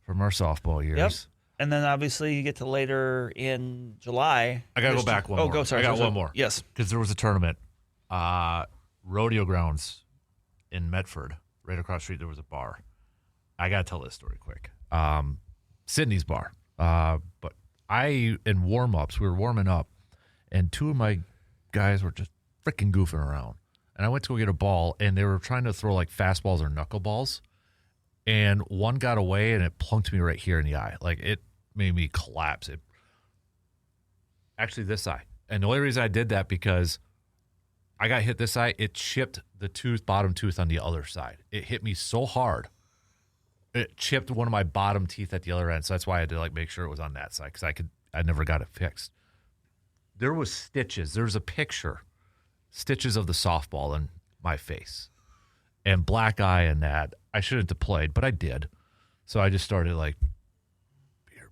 softball years. Yep. And then obviously you get to later in July. I gotta go back one more. Go, sorry. I got one more. Yes. Because there was a tournament, rodeo grounds in Medford, right across the street. There was a bar. I gotta tell this story quick. Sydney's bar. But in warm-ups, we were warming up, and two of my guys were just freaking goofing around. And I went to go get a ball, and they were trying to throw like fastballs or knuckleballs. And one got away, and it plunked me right here in the eye. Like, it made me collapse. Actually, this eye. And the only reason I did that because I got hit this eye, it chipped the bottom tooth on the other side. It hit me so hard, it chipped one of my bottom teeth at the other end. So that's why I had to make sure it was on that side because I never got it fixed. There was stitches. There's a picture, stitches of the softball in my face, and black eye and that. I shouldn't have played, but I did. So I just started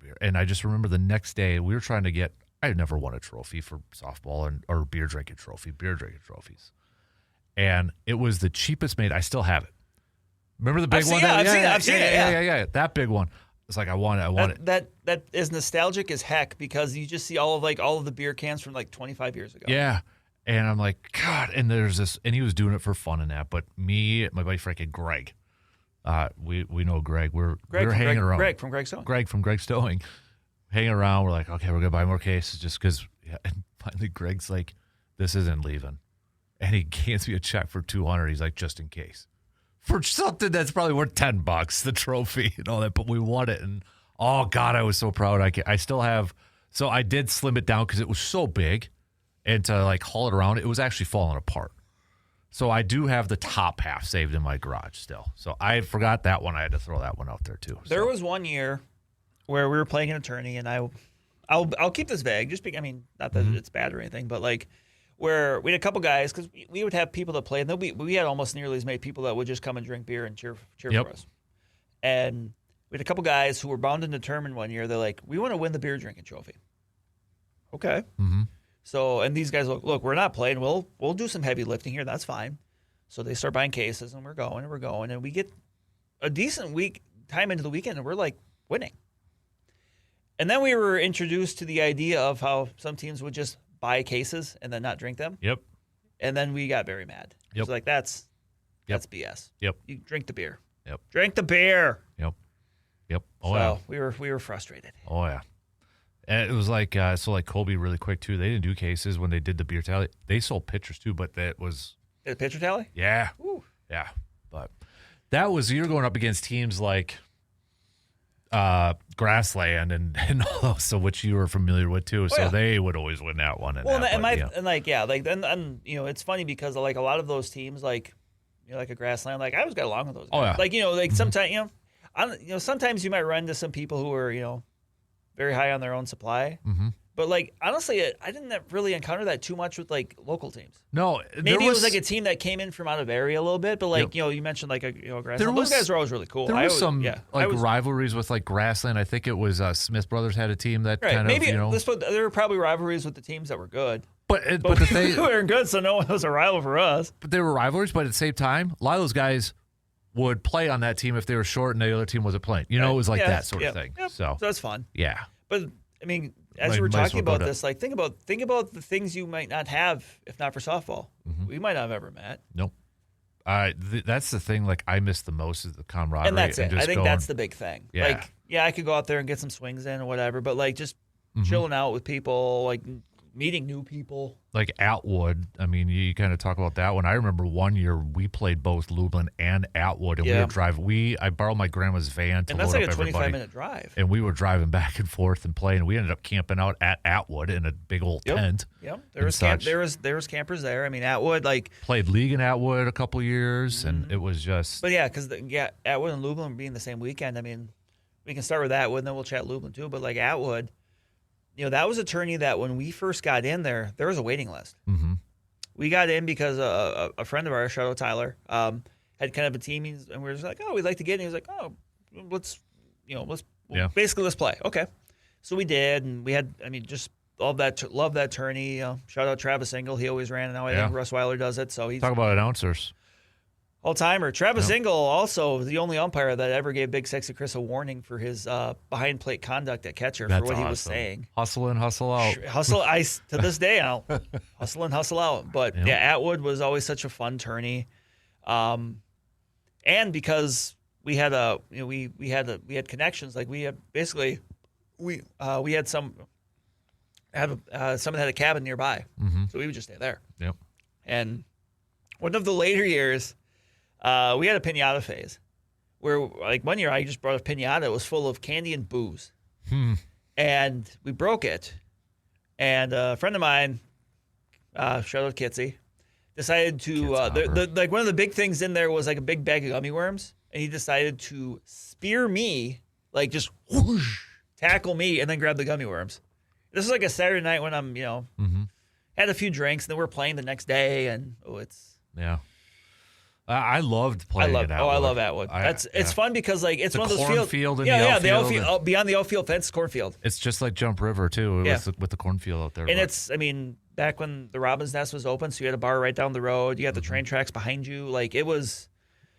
beer. And I just remember the next day we were trying to get, I had never won a trophy for softball or beer drinking trophies. And it was the cheapest made. I still have it. Remember the big one? I've seen it. Yeah. That big one. It's like, I want it. That is nostalgic as heck because you just see all of the beer cans from 25 years ago. Yeah. And I'm like, God, and there's this, and he was doing it for fun and that, but me, my buddy freaking Greg, we know Greg. We're hanging around. Greg from Greg Stowing. Greg from Greg Stowing. Hanging around. We're like, okay, we're going to buy more cases just because. Yeah. And finally, Greg's like, this isn't leaving. And he hands me a check for $200. He's like, just in case. For something that's probably worth $10, the trophy and all that. But we won it. And, oh, God, I was so proud. I still have. So I did slim it down because it was so big. And to haul it around, it was actually falling apart. So I do have the top half saved in my garage still. So I forgot that one. I had to throw that one out there too. There was one year where we were playing an attorney, and I'll keep this vague. Just not that it's bad or anything, but where we had a couple guys because we would have people that played, and we had almost nearly as many people that would just come and drink beer and cheer for us. And we had a couple guys who were bound and determined one year. They're like, we want to win the beer drinking trophy. Okay. Mm-hmm. So, and these guys look, we're not playing. We'll do some heavy lifting here. That's fine. So they start buying cases, and we're going, and we get a decent time into the weekend, and we're winning. And then we were introduced to the idea of how some teams would just buy cases and then not drink them. Yep. And then we got very mad. Yep. It's that's BS. Yep. You drink the beer. Yep. Drink the beer. Yep. Oh, so yeah. we were frustrated. Oh, yeah. And it was Colby really quick, too. They didn't do cases when they did the beer tally. They sold pitchers, too, but that was... The pitcher tally? Yeah. Ooh. Yeah. But that was... You're going up against teams like Grassland and all those, so which you were familiar with, too. So they would always win that one. It's funny because, a lot of those teams, a Grassland, I always got along with those guys. Oh, yeah. Sometimes, sometimes you might run into some people who are, very high on their own supply. Mm-hmm. But honestly, I didn't really encounter that too much with local teams. No, maybe it was a team that came in from out of area a little bit. But you mentioned Grassland. Those guys were always really cool. There was some rivalries with Grassland. I think it was Smith Brothers had a team that there were probably rivalries with the teams that were good. But the thing, we weren't good, so no one was a rival for us. But there were rivalries. But at the same time, a lot of those guys would play on that team if they were short and the other team wasn't playing. It was that sort of thing. Yep. So that's fun. Yeah. But as you were talking about this, think about the things you might not have if not for softball. Mm-hmm. We might not have ever met. Nope. That's the thing. I miss the most is the camaraderie. And that's it. I think that's the big thing. Yeah. I could go out there and get some swings in or whatever, but just mm-hmm. chilling out with people, meeting new people. Like Atwood, I mean, you kind of talk about that one. I remember one year we played both Lublin and Atwood, and we would drive. I borrowed my grandma's van to And that's load like up a everybody. 25-minute drive. And we were driving back and forth and playing. We ended up camping out at Atwood in a big old tent. Yep, there was campers there. I mean, Atwood played league in Atwood a couple years, and it was just. But yeah, because Atwood and Lublin being the same weekend. I mean, we can start with Atwood, and then we'll chat Lublin too. But like Atwood. That was a tourney that when we first got in there was a waiting list. Mm-hmm. We got in because a friend of ours, shout out Tyler, had kind of a team, and we were just like, oh, we'd like to get in. He was like, oh, let's play. Okay. So we did, and we had, just love that tourney. Shout out Travis Engel. He always ran, and now I think Russ Weiler does it. So he's talk about announcers. All-timer. Travis Engel, also the only umpire that ever gave Big Sexy Chris a warning for his behind-plate conduct at catcher for what he was saying. Hustle in, hustle out. To this day, I'll hustle in, hustle out. But Atwood was always such a fun tourney, and because we had we had connections. Like we had basically we had someone had a cabin nearby, so we would just stay there. Yep. And one of the later years. We had a piñata phase where, like, one year I just brought a piñata. It was full of candy and booze. And we broke it. And a friend of mine, shout out Kitsy, decided to, one of the big things in there was like a big bag of gummy worms. And he decided to spear me, like just whoosh, tackle me, and then grab the gummy worms. This was like a Saturday night when I'm, had a few drinks, and then we're playing the next day. And Yeah. I loved playing at Atwood. I love Atwood. It's fun because it's one of those cornfield. The outfield, beyond the outfield fence, cornfield. It's just like Jump River too, with the cornfield out there. And it's, back when the Robin's Nest was open, so you had a bar right down the road. You had the train tracks behind you. Like it was.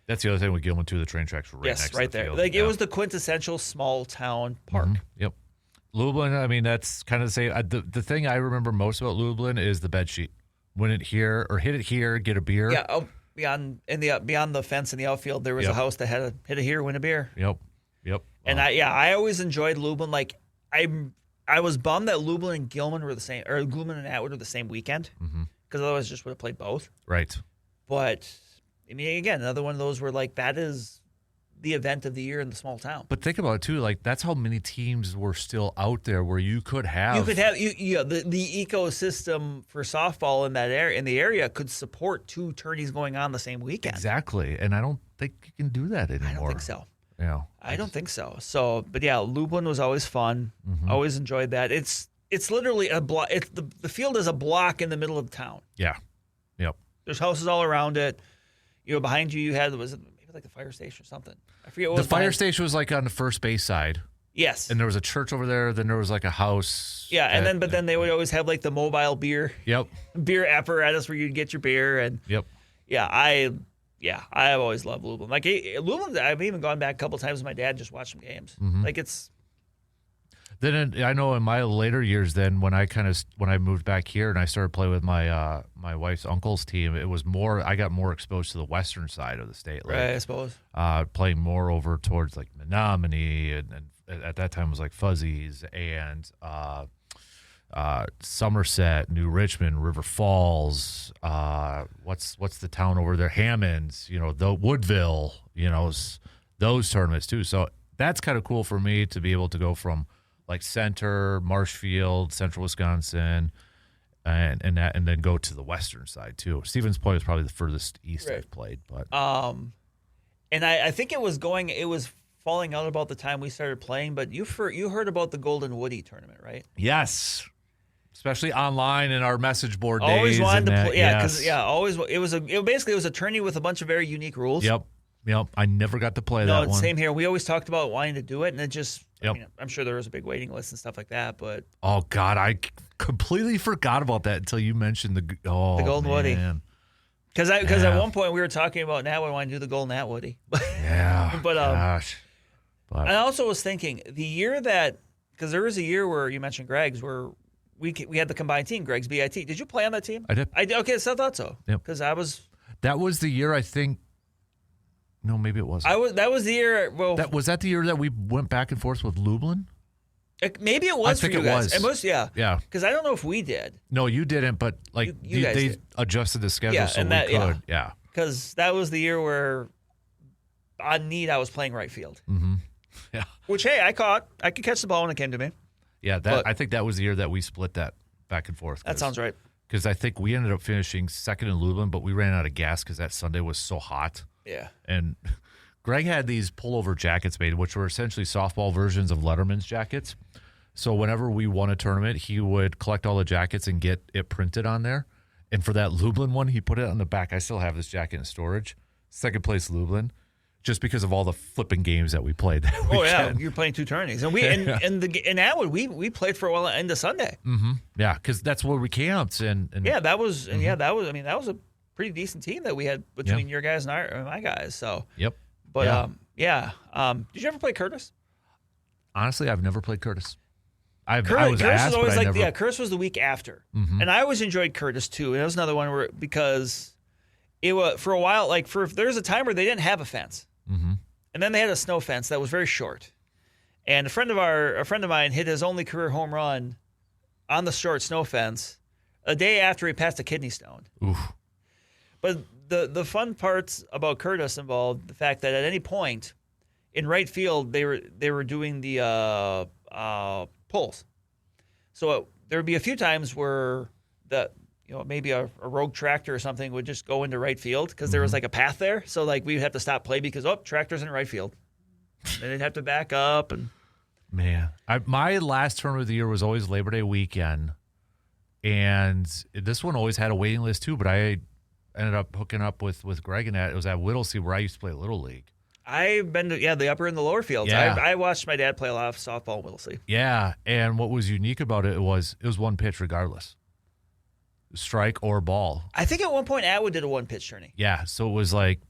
That's the other thing with Gilman too. The train tracks were right next to the there. field. Like it was the quintessential small town park. Yep. Lublin. That's kind of the same. The thing I remember most about Lublin is the bed sheet. Win it here or hit it here, get a beer. Yeah. Oh. Beyond the fence in the outfield, there was a house that had a hit a here, win a beer. Yep. And I always enjoyed Lublin. Like I was bummed that Lublin and Gilman were the same, or Lublin and Atwood were the same weekend, because otherwise I just would have played both. Right. But again, another one of those where like that is the event of the year in the small town. But think about it too. Like that's how many teams were still out there where you could have the ecosystem for softball in that area, in the area, could support two tourneys going on the same weekend. Exactly, and I don't think you can do that anymore. I don't think so. Yeah, I don't think so. So, but yeah, Lublin was always fun. Always enjoyed that. It's literally a block. The field is a block in the middle of town. Yeah. Yep. There's houses all around it. Behind you had maybe like the fire station or something. I forget what was the fire station was like on the first base side. Yes. And there was a church over there. Then there was like a house. Yeah, and then they would always have like the mobile beer apparatus where you'd get your beer. And I've always loved Lublin. Like Lublin, I've even gone back a couple times with my dad, just watched some games. Like it's. Then I know in my later years, then when I moved back here and I started playing with my my wife's uncle's team, it was more. I got more exposed to the western side of the state, like, right? I suppose playing more over towards like Menominee, and at that time it was like Fuzzies and Somerset, New Richmond, River Falls. What's the town over there? Hammonds. The Woodville. Those tournaments too. So that's kind of cool for me to be able to go from like Center, Marshfield, Central Wisconsin, and then go to the western side too. Stevens Point is probably the furthest east I've played, but and I think it was falling out about the time we started playing. But you heard about the Golden Woody tournament, right? Yes, especially online in our message board days. Always wanted to play, because always it was a tourney with a bunch of very unique rules. Yep. I never got to play that one. Same here. We always talked about wanting to do it, and it just. I'm sure there was a big waiting list and stuff like that, but oh god, I completely forgot about that until you mentioned the Golden Woody. Because at one point we were talking about now we want to do the Golden Atwoody. Yeah, but gosh. But I also was thinking the year because there was a year where you mentioned Greg's where we had the combined team, Greg's BIT. Did you play on that team? I did. Okay, so I thought so. Yep. Because that was the year I think. No, maybe it wasn't. That was the year. Well, was that the year that we went back and forth with Lublin? Maybe it was I think for you it guys. was. It was, yeah. Yeah. Because I don't know if we did. No, you didn't, but like You guys they did. adjusted the schedule Yeah, so and we that- yeah. could. Yeah. Because that was the year where, on need, I was playing right field. Mm-hmm. Yeah. Which, hey, I caught. I could catch the ball when it came to me. Yeah. But- I think that was the year that we split that back and forth. That sounds right. Because I think we ended up finishing second in Lublin, but we ran out of gas because that Sunday was so hot. Yeah. And Greg had these pullover jackets made, which were essentially softball versions of Letterman's jackets. So whenever we won a tournament, he would collect all the jackets and get it printed on there. And for that Lublin one, he put it on the back. I still have this jacket in storage. Second place Lublin, just because of all the flipping games that we played. That Oh yeah, weekend. you're playing two tourneys, and in Atwood we played for a while into Sunday. Mm-hmm. Yeah, because that's where we camped, and Yeah, that was I mean that was a pretty decent team that we had between your guys and my guys. So Yep. but did you ever play Curtis? Honestly, I've never played Curtis. I was Curtis asked, was always but I like never. Curtis was the week after, Mhm. and I always enjoyed Curtis too. And that was another one where because it was for a while there was a time where they didn't have a fence, Mhm. and then they had a snow fence that was very short. And a friend of mine hit his only career home run on the short snow fence a day after he passed a kidney stone. Oof. But the fun parts about Curtis involved the fact that at any point in right field they were doing the pulls. So there would be a few times where maybe a rogue tractor or something would just go into right field because there was like a path there. So like we would have to stop play because tractor's in right field. Then they'd have to back up and Man, my last tournament of the year was always Labor Day weekend, and this one always had a waiting list too. But I ended up hooking up with Greg and that. It was at Whittlesey where I used to play Little League. I've been to the upper and the lower fields. Yeah. I watched my dad play a lot of softball in Whittlesey. Yeah, and what was unique about it was one pitch regardless, strike or ball. I think at one point Atwood did a one pitch tourney. Yeah, so it was like,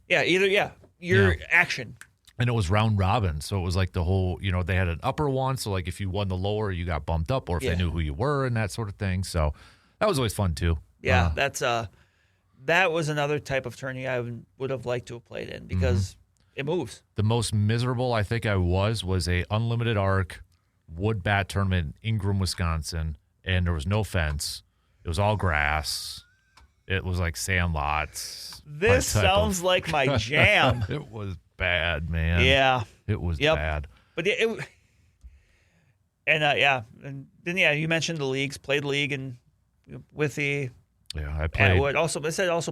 Your action. and it was round robin. So it was like the whole, they had an upper one. So like if you won the lower, you got bumped up, or if they knew who you were and that sort of thing. So that was always fun too. Yeah, that was another type of tourney I would have liked to have played in because it moves. The most miserable I think I was a unlimited arc wood bat tournament in Ingram, Wisconsin, and there was no fence. It was all grass. It was like sand lots. This sounds like my jam. It was bad, man. Yeah. It was Yep. bad. But and then you mentioned the leagues, played league and with the Yeah, I played. Atwood. Also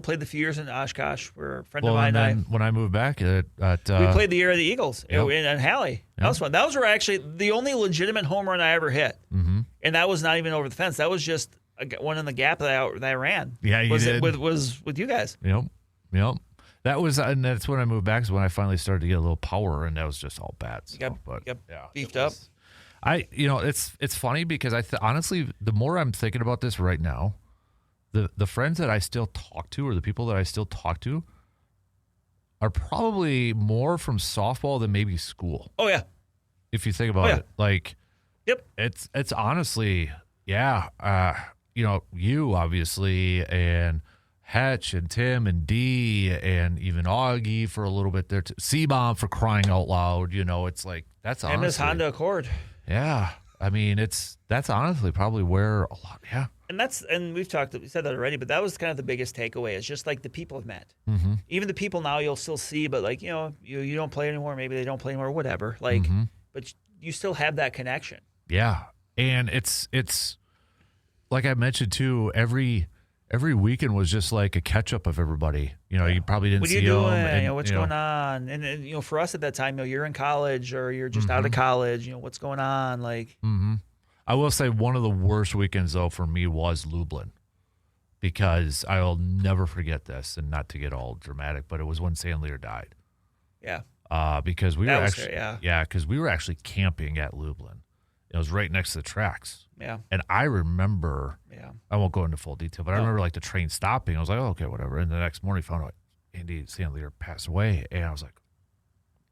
played the few years in Oshkosh where a friend of Well, mine and and then when I moved back we we played the year of the Eagles Yep. in Halley. That was fun. Those were actually the only legitimate home run I ever hit. Mm-hmm. And that was not even over the fence. That was just one in the gap that I ran. Yeah, you was did. Was with you guys. Yep. That was, and that's when I moved back. Is when I finally started to get a little power, and that was just all bad stuff. You got yeah, beefed it up. was- it's funny because honestly, the more I'm thinking about this right now, the friends that I still talk to, or the people that I still talk to, are probably more from softball than maybe school. Oh yeah. If you think about it, like, Yep. it's honestly, you obviously, and Hetch and Tim and Dee and even Augie for a little bit there. C-Bomb for crying out loud. It's like, that's honestly. And this Honda Accord. Yeah. I mean, that's honestly probably where a lot, yeah. And we said that already, but that was kind of the biggest takeaway. It's just like the people have met. Mm-hmm. Even the people now you'll still see, but like, you don't play anymore. Maybe they don't play anymore, whatever. Like, but you still have that connection. Yeah. And it's like I mentioned too, every weekend was just like a catch up of everybody. You probably didn't What are see you doing? them. And, what's going on? And for us at that time, you're in college or you're just out of college. What's going on? Like, I will say one of the worst weekends though for me was Lublin, because I'll never forget this, and not to get all dramatic, but it was when Sandlear died. yeah, Because we That were was actually fair, yeah. because we were actually camping at Lublin. It was right next to the tracks. yeah, And I remember, yeah. I won't go into full detail, but I remember like the train stopping. I was like, oh, okay, whatever. And the next morning, found out Andy Sandlear passed away, and I was like,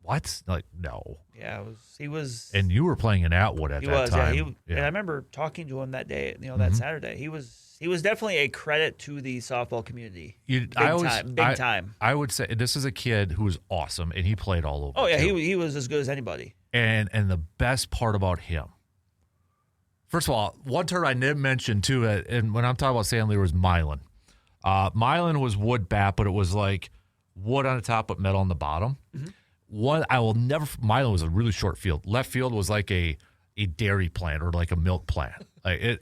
what? Like, no. Yeah, he was. And you were playing in Atwood at He that was, time. yeah. And I remember talking to him that day, that Saturday. He was definitely a credit to the softball community. Big time. I would say this is a kid who was awesome, and he played all over. Oh yeah, too. he was as good as anybody. And the best part about him First of all, one term I didn't mention too, and when I'm talking about San Lear was myelin. Myelin was wood bat, but it was like wood on the top but metal on the bottom. Mm-hmm. One I will never. Myelin was a really short field. Left field was like a dairy plant or like a milk plant. Like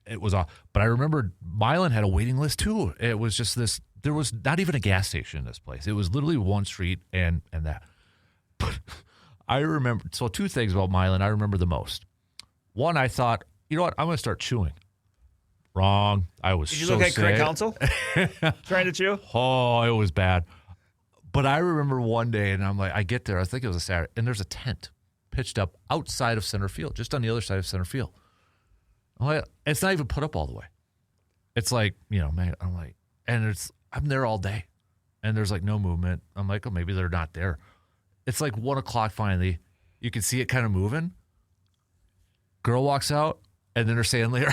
it was off. But I remember myelin had a waiting list too. It was just this. There was not even a gas station in this place. It was literally one street and that. But I remember. So two things about myelin I remember the most. One, I thought, you know what? I'm going to start chewing. Wrong. I was so sick. Did you look at current counsel? Trying to chew? Oh, it was bad. But I remember one day, and I'm like, I get there. I think it was a Saturday, and there's a tent pitched up outside of center field, just on the other side of center field. I'm like, it's not even put up all the way. It's like, man, I'm like, and I'm there all day, and there's like no movement. I'm like, oh, maybe they're not there. It's like 1 o'clock finally. You can see it kind of moving. Girl walks out, and then they're saying later,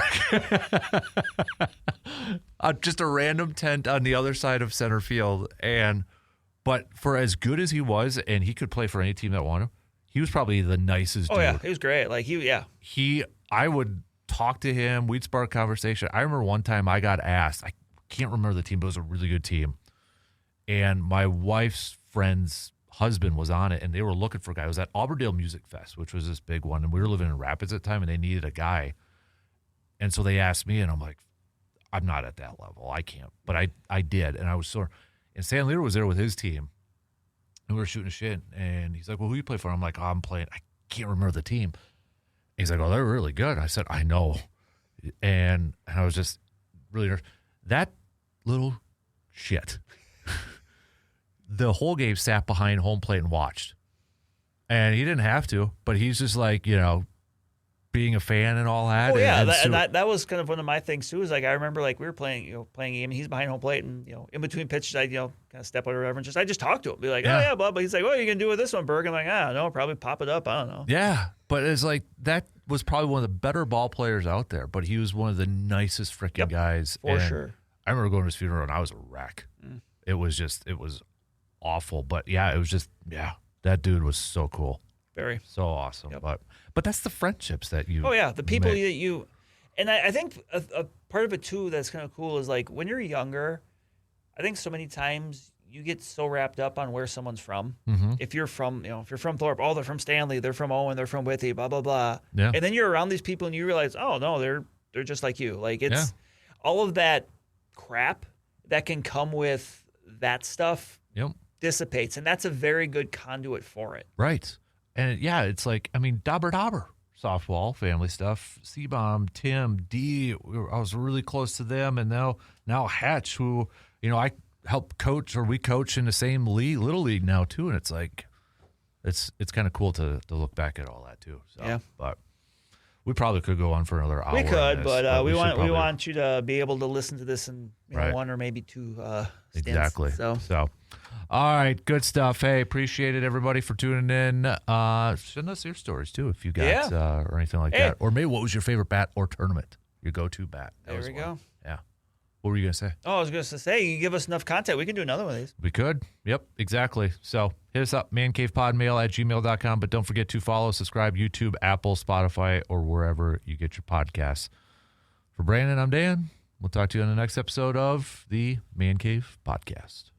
just a random tent on the other side of center field. But for as good as he was, and he could play for any team that wanted him, he was probably the nicest dude. Oh, yeah, he was great. Like, I would talk to him. We'd spark conversation. I remember one time I got asked, I can't remember the team, but it was a really good team. And my wife's friend's husband was on it, and they were looking for a guy. It was at Auburndale Music Fest, which was this big one, and we were living in Rapids at the time, and they needed a guy. And so they asked me, and I'm like, I'm not at that level. I can't. But I did, and I was sore. And San Lear was there with his team, and we were shooting shit, and he's like, well, who you play for? I'm like, oh, I'm playing. I can't remember the team. He's like, oh, they're really good. I said, I know. And I was just really nervous. That little shit. The whole game sat behind home plate and watched. And he didn't have to, but he's just like, being a fan and all that. Oh, yeah. That was kind of one of my things, too, is like I remember like we were playing a game, and he's behind home plate, and, in between pitches, I'd, kind of step out or whatever, and I just talk to him. Be like, oh, yeah, blah, blah. He's like, what are you going to do with this one, Berg? I'm like, I don't know, probably pop it up. I don't know. Yeah. But it's like that was probably one of the better ball players out there, but he was one of the nicest freaking guys. For sure. I remember going to his funeral, and I was a wreck. It was awful. But, yeah, it was just, that dude was so cool. Very. So awesome. Yep. But that's the friendships that you. Oh, yeah. The people that you. And I think a part of it, too, that's kind of cool is like when you're younger, I think so many times you get so wrapped up on where someone's from. Mm-hmm. If you're from Thorpe, oh, they're from Stanley, they're from Owen, they're from Withy, blah, blah, blah. Yeah. And then you're around these people and you realize, oh, no, they're just like you. Like it's all of that crap that can come with that stuff dissipates. And that's a very good conduit for it. Right. And it's like, Dauber, softball, family stuff. C-Bomb, Tim, D, I was really close to them. And now Hatch, who, I help coach, or we coach in the same league, little league now too. And it's like, it's kind of cool to look back at all that too. So, yeah. But we probably could go on for another hour. We could, but we want you to be able to listen to this in one or maybe two stints. Exactly. So. All right, good stuff. Hey, appreciate it, everybody, for tuning in. Send us your stories, too, if you got or anything like that. Or maybe what was your favorite bat or tournament? Your go-to bat. There we go. Yeah. What were you going to say? Oh, I was going to say, you give us enough content, we can do another one of these. We could. Yep, exactly. So hit us up, mancavepodmail@gmail.com. But don't forget to follow, subscribe, YouTube, Apple, Spotify, or wherever you get your podcasts. For Brandon, I'm Dan. We'll talk to you on the next episode of the Man Cave Podcast.